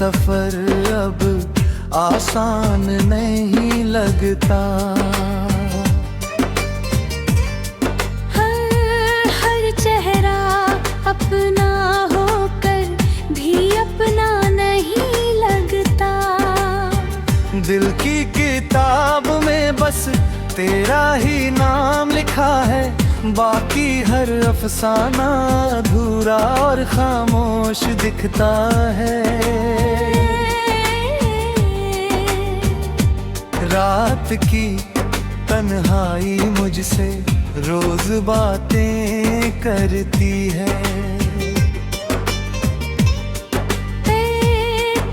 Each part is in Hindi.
सफर अब आसान नहीं लगता। हर चेहरा अपना होकर भी अपना नहीं लगता। दिल की किताब में बस तेरा ही नाम लिखा है, बाकी हर अफसाना अधूरा और खामोश दिखता है। रात की तन्हाई मुझसे रोज बातें करती है।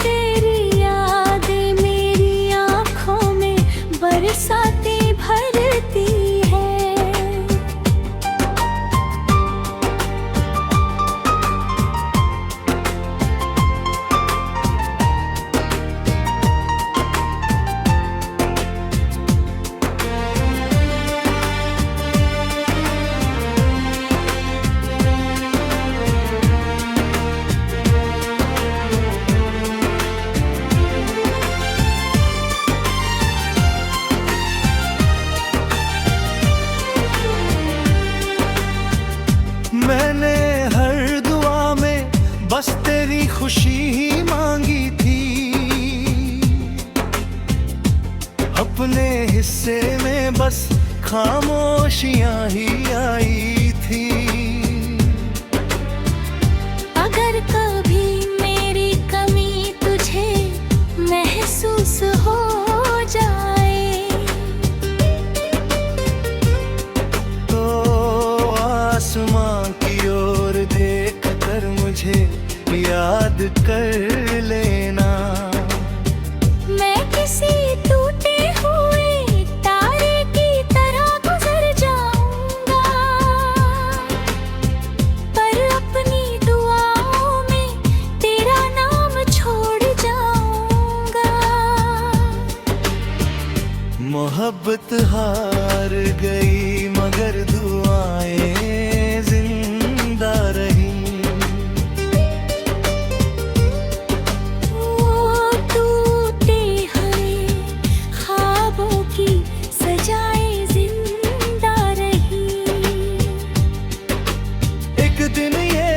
तेरी यादें मेरी आँखों में बरसातें भरती है। मैंने हर दुआ में बस तेरी खुशी ही मांगी थी, अपने हिस्से में बस खामोशियां ही आई थी। अगर कभी मेरी कमी तुझे महसूस हो जाए, तो आसमां की ओर देख कर मुझे याद कर लेना। मैं किसी टूटे हुए तारे की तरह गुजर जाऊंगा, पर अपनी दुआओं में तेरा नाम छोड़ जाऊंगा। मोहब्बत हार गई मगर दुआएं जिंदा रही। वो टूटे हुए ख्वाबों की सजाएं जिंदा रही। एक दिन ये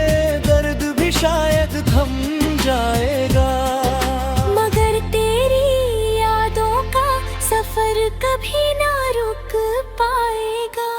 दर्द भी शायद थम जाएगा, मगर तेरी यादों का सफर कभी ना रुक पाएगा।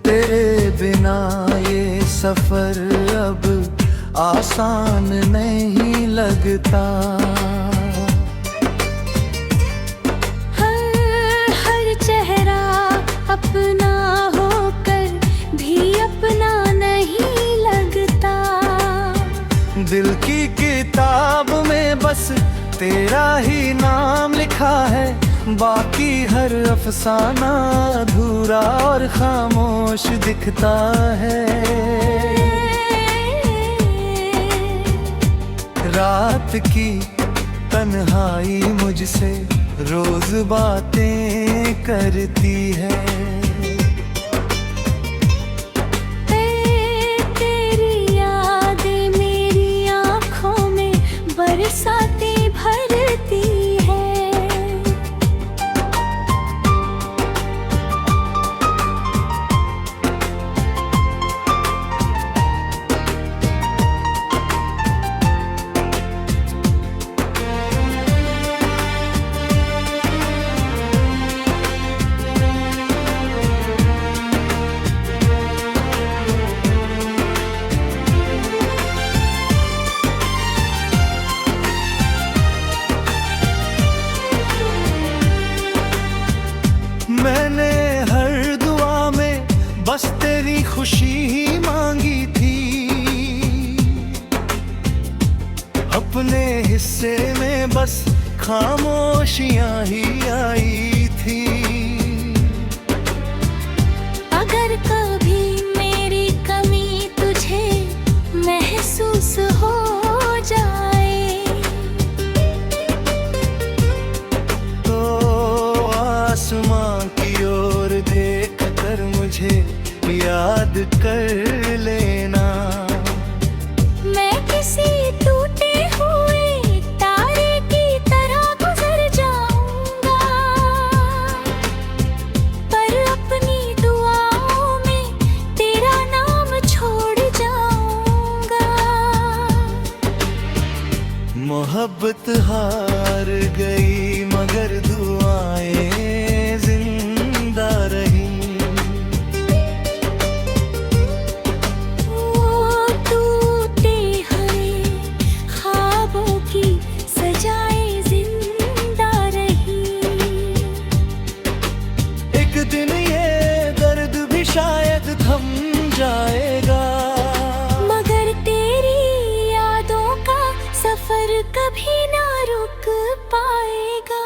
तेरे बिना ये सफर अब आसान नहीं लगता। हर चेहरा अपना होकर भी अपना नहीं लगता। दिल की किताब में बस तेरा ही नाम लिखा है, बाकी हर अफसाना अधूरा और खामोश दिखता है। रात की तन्हाई मुझसे रोज बातें करती है। तेरी यादें मेरी आँखों में बरसातें भरती है। मैंने हर दुआ में बस तेरी खुशी ही मांगी थी, अपने हिस्से में बस खामोशियां ही आई थी। अगर कभी मेरी कमी तुझे महसूस हो जाए तो आसमां की ओर देख कर मुझे याद कर लेना। मैं किसी टूटे हुए तारे की तरह गुजर जाऊंगा, पर अपनी दुआओं में तेरा नाम छोड़ जाऊंगा। मोहब्बत हार गई मगर दुआएं जिंदा रही। शायद थम जाएगा मगर तेरी यादों का सफर कभी ना रुक पाएगा।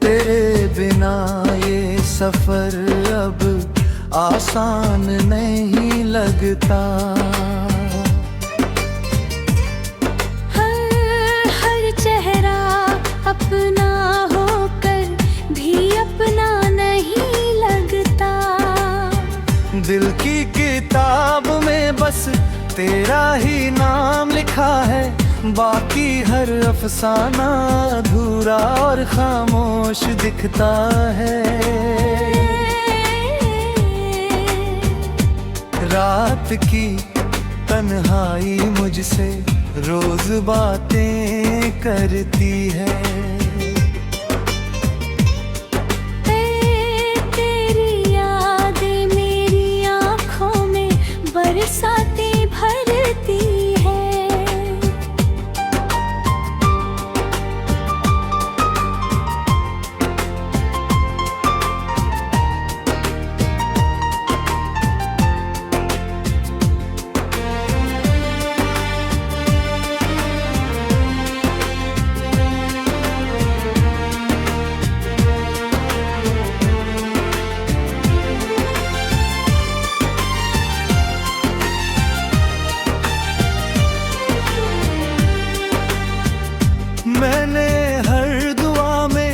तेरे बिना ये सफर अब आसान नहीं लगता। हर चेहरा अपना होकर भी अपना नहीं लगता। दिल की किताब में बस तेरा ही नाम लिखा है, बाकी हर अफसाना अधूरा और खामोश दिखता है। रात की तन्हाई मुझसे रोज बातें करती है। तेरी यादें मेरी आँखों में बरसाती भरती है। मैंने हर दुआ में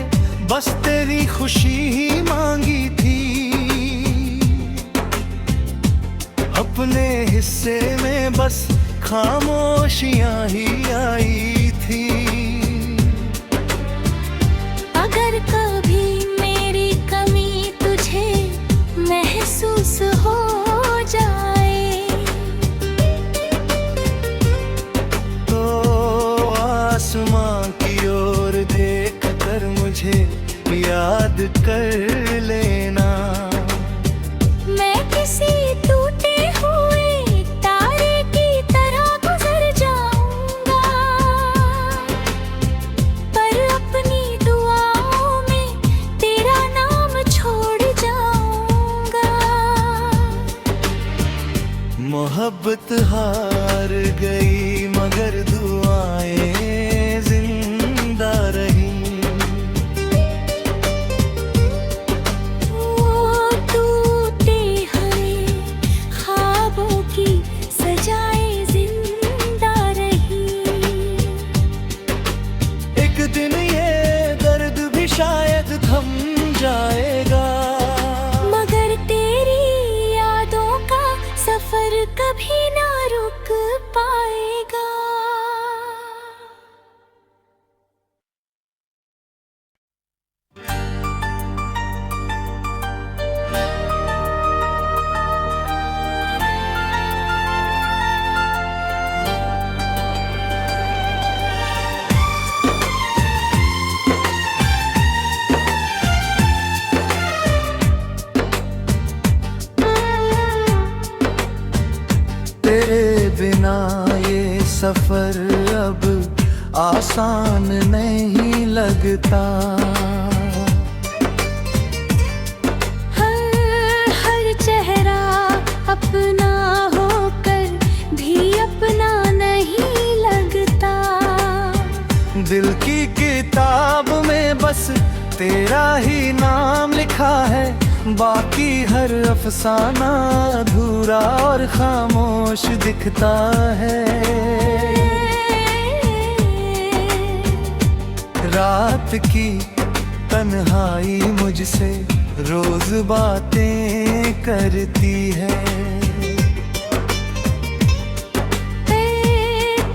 बस तेरी खुशी ही मांगी थी। अपने हिस्से में बस खामोशियां ही आई थी। अगर कभी मेरी कमी तुझे महसूस हो जाए तो आसमां की ओर देख कर मुझे याद कर लेना। मैं किसी टूटे हुए तारे की तरह गुजर जाऊंगा, पर अपनी दुआओं में तेरा नाम छोड़ जाऊंगा। मोहब्बत हार गई मगर दुआएं जिंदा रही। टूटे हुए ख्वाबों की सजाएं जिंदा रही। एक दिन ये दर्द भी शायद थम जाएगा मगर तेरी यादों का सफर कभी ना रुक पाएगा। बिना ये सफर अब आसान नहीं लगता। हर चेहरा अपना होकर भी अपना नहीं लगता। दिल की किताब में बस तेरा ही नाम लिखा है, बाकी हर अफसाना अधूरा और खामोश दिखता है। रात की तन्हाई मुझसे रोज बातें करती है।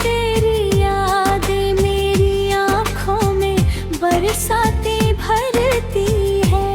तेरी यादें मेरी आँखों में बरसातें भरती है।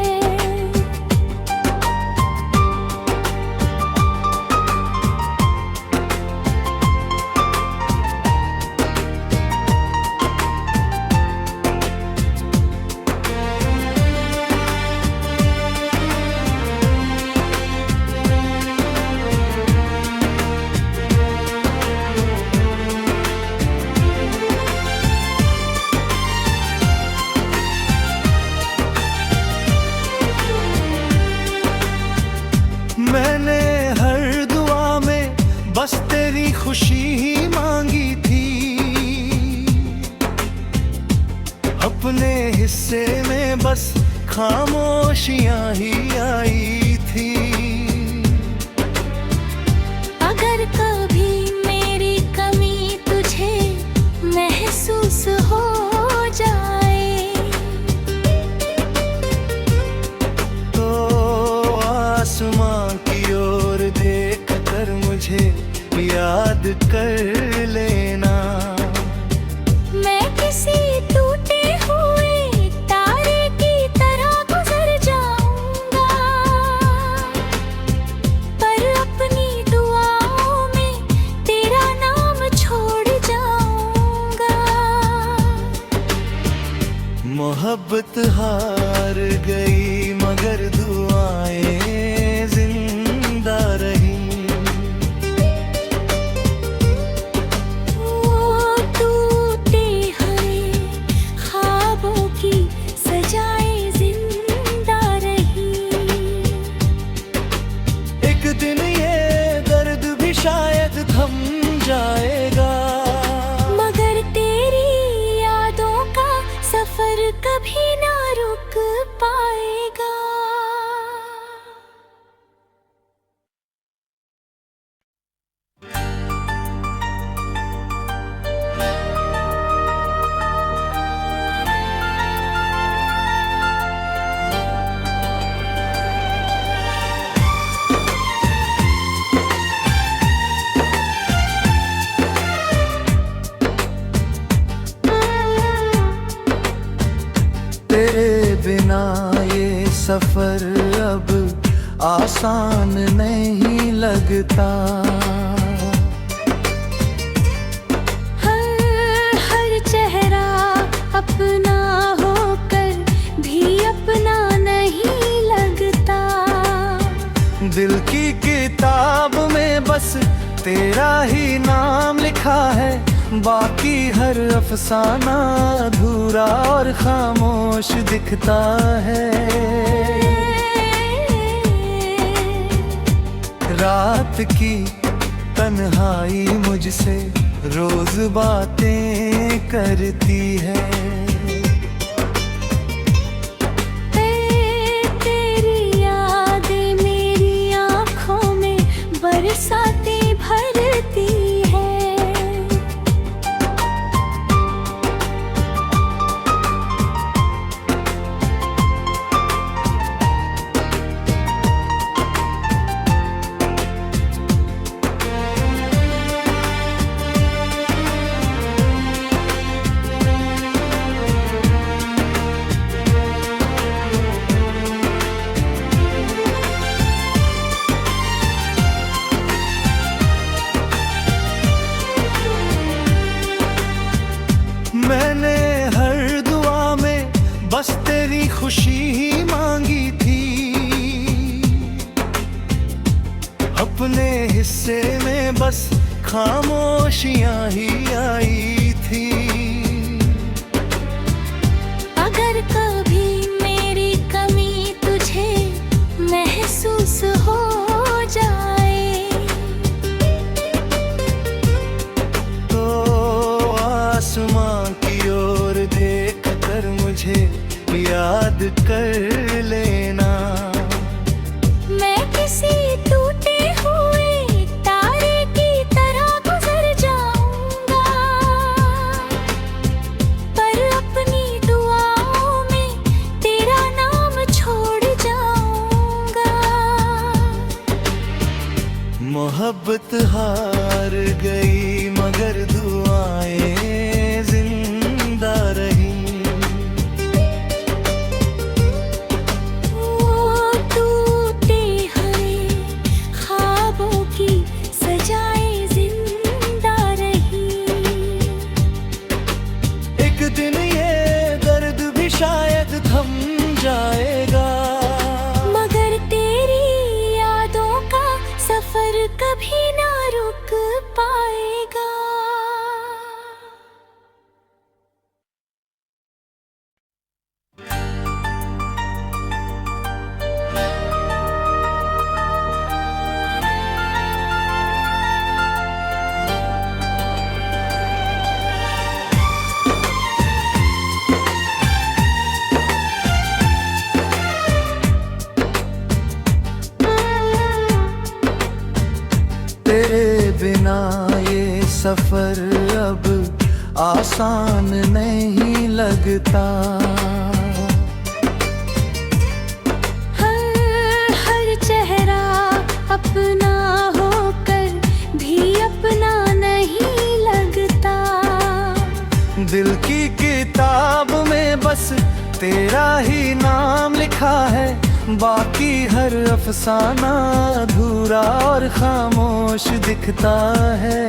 मैंने हर दुआ में बस तेरी खुशी ही मांगी थी। अपने हिस्से में बस खामोशियां ही आई थी। अगर कभी मेरी कमी तुझे महसूस हो जाए, तो आसमां की ओर देख कर मुझे याद कर लेना। मैं किसी टूटे हुए तारे की तरह गुजर जाऊंगा, पर अपनी दुआओं में तेरा नाम छोड़ जाऊंगा। मोहब्बत हार गई मगर दुआएं जिंदा रही। टूटे हुए ख्वाबों की सजाएं जिंदा रही। एक दिन ये दर्द भी शायद थम जाएगा, मगर तेरी यादों का सफर कभी ना रुक पाएगा। तेरे बिना ये सफर अब आसान नहीं लगता। हर चेहरा अपना होकर भी अपना नहीं लगता। दिल की किताब में बस तेरा ही नाम लिखा है, बाकी हर अफसाना अधूरा और खामोश दिखता है। रात की तन्हाई मुझसे रोज बातें करती है। तेरी यादें मेरी आँखों में बरसातें भरती है। मैंने हर दुआ में बस तेरी खुशी ही मांगी थी। अपने हिस्से में बस खामोशियां ही आई थी। अगर कभी मेरी कमी तुझे महसूस हो जाए तो आसमां की ओर देख कर मुझे याद कर लेना। मैं किसी टूटे हुए तारे की तरह गुजर जाऊंगा, पर अपनी दुआओं में तेरा नाम छोड़ जाऊंगा। मोहब्बत हार गई मगर दुआएं जिंदा रही। शायद थम जाएगा मगर तेरी यादों का सफर कभी ना रुक पाएगा। तेरे बिना ये सफर अब आसान नहीं लगता। हर चेहरा अपना होकर भी अपना नहीं लगता। दिल की किताब में बस तेरा ही नाम लिखा है, बाकी हर अफसाना अधूरा और खामोश दिखता है।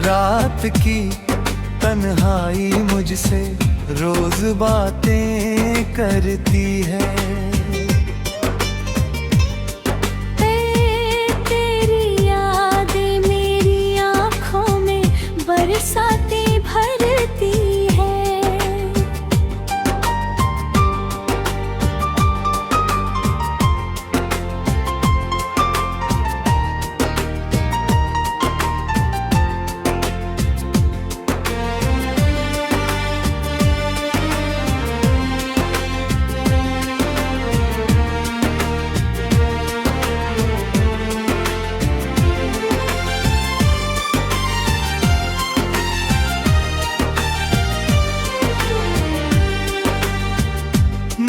रात की तन्हाई मुझसे रोज बातें करती है। तेरी यादें मेरी आँखों में बरसातें भरती है।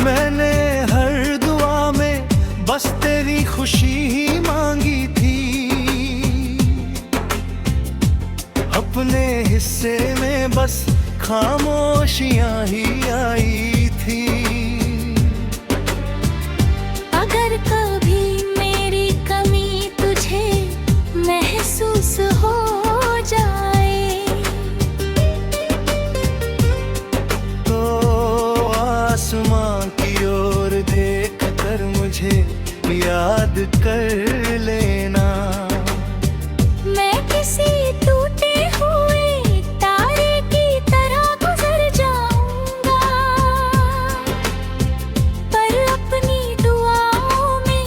मैंने हर दुआ में बस तेरी खुशी ही मांगी थी। अपने हिस्से में बस खामोशियां ही आई थी। अगर कभी मेरी कमी तुझे महसूस हो जाए तो आसमां की ओर देख कर मुझे याद कर लेना। मैं किसी टूटे हुए तारे की तरह गुजर जाऊंगा, पर अपनी दुआओं में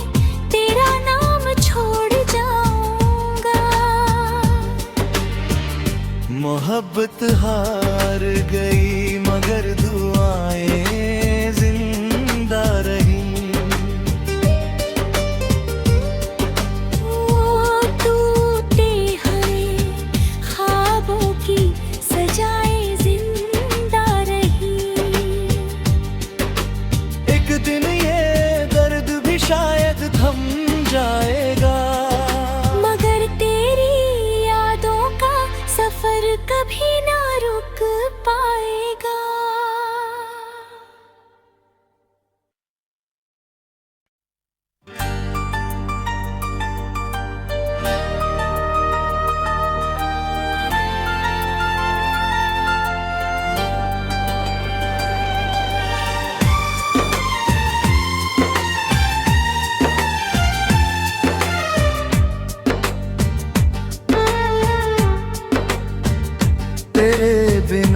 तेरा नाम छोड़ जाऊंगा। मोहब्बत हार गई मगर दुआएं जिंदा रही। टूटे हुए ख्वाबों की सजाएं जिंदा रही। एक दिन ये दर्द भी शायद थम जाएगा मगर तेरी यादों का सफर कभी ना रुक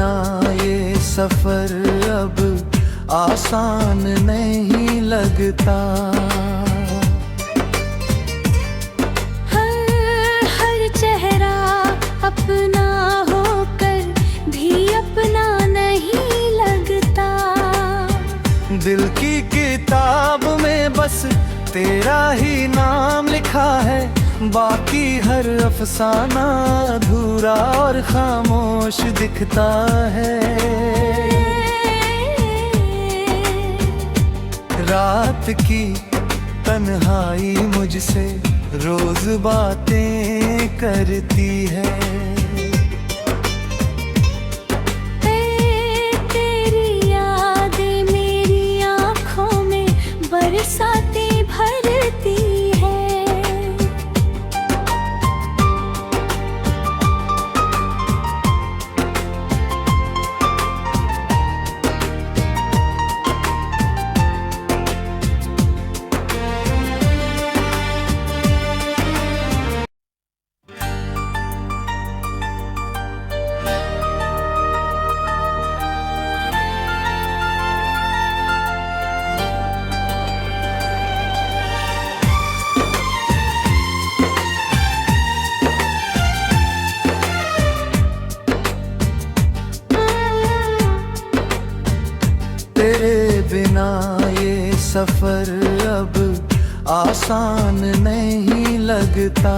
बिना ये सफर अब आसान नहीं लगता। हर चेहरा अपना होकर भी अपना नहीं लगता। दिल की किताब में बस तेरा ही नाम लिखा है, बाकी हर अफसाना अधूरा और खामोश दिखता है। रात की तन्हाई मुझसे रोज बातें करती है। तेरी यादें मेरी आँखों में बरसाती भरती है। तेरे बिना ये सफर अब आसान नहीं लगता।